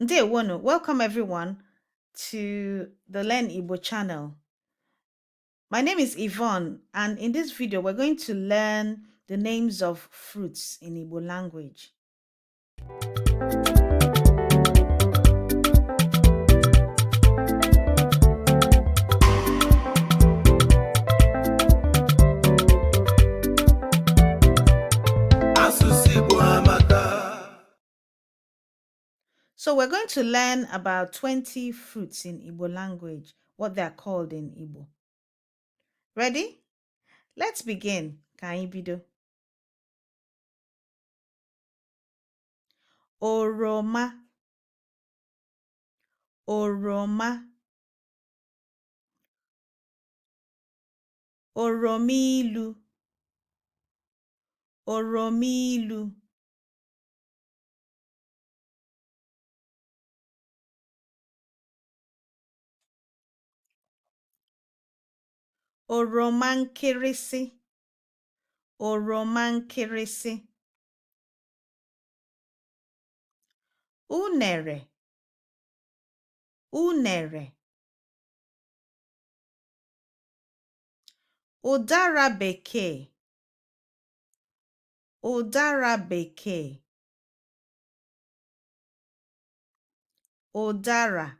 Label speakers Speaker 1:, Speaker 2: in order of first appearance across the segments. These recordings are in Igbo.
Speaker 1: Ndewono, welcome everyone to the Learn Igbo channel. My name is Yvonne, and in this video, we're going to learn the names of fruits in Igbo language. So we're going to learn about 20 fruits in Igbo language, what they're called in Igbo. Ready? Let's begin. Ka anyị bido. Oroma. Oroma. Oromilu. Oromilu. Oromankirisi. Oromankirisi. Unere. Unere. Ụdara bekee. Ụdara bekee. Ụdara.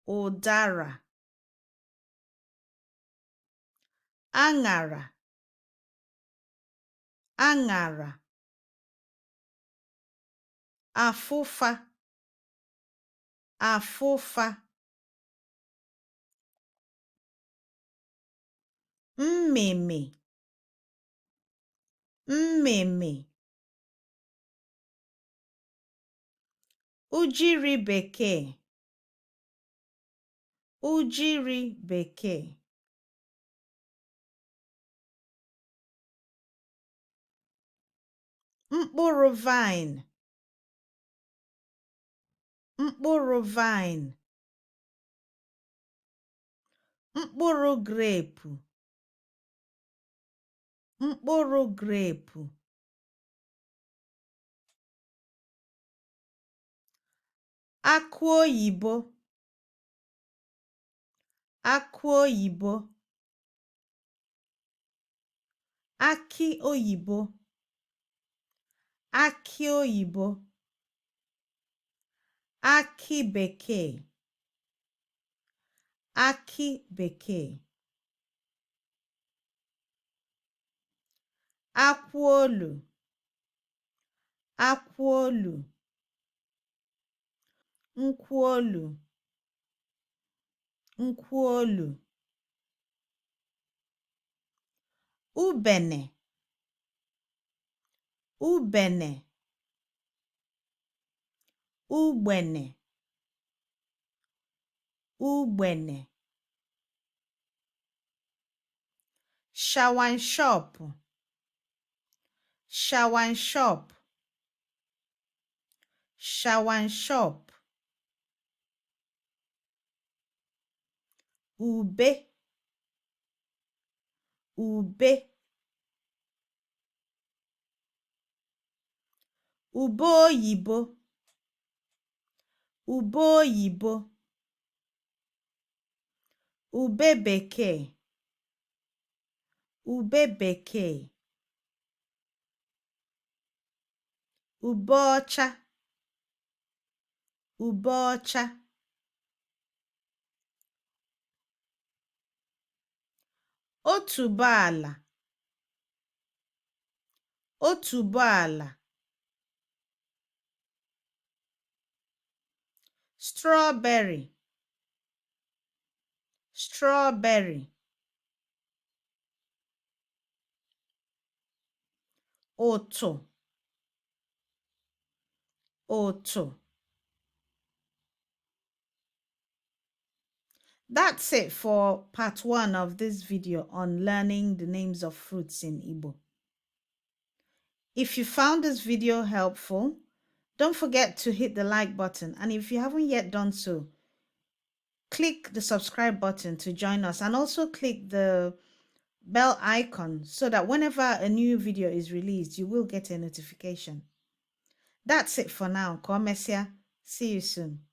Speaker 1: Ụdara. Aṅara. Aṅara. Afụfa. Afụfa. Mmemme. Mmemme. Ujiri bekee. Ujiri bekee. Mkpụrụ vine. Mkpụrụ vine. Mkpụrụ grape. Mkpụrụ grape. Akụ oyibo. Akụ oyibo. Akị oyibo. Akị oyibo. Akị bekee. Akị bekee. Akwụ olu. Akwụ olu. Nkwụ olu. Nkwụ olu. Ubene. Ubene. Ugbene. Ugbene. Shawanshop. Shawanshop. Shawanshop. Ube. Ube. Ube oyibo. Ube oyibo. Ube bekee. Ube bekee. Ube ọcha. Ube ọcha. Otuboala. Otuboala. Strawberry. Strawberry. Oto. Oto. That's it for part 1 of this video on learning the names of fruits in Igbo. If you found this video helpful, don't forget to hit the like button. And if you haven't yet done so, click the subscribe button to join us, and also click the bell icon so that whenever a new video is released, you will get a notification. That's it for now. Komesia. See you soon.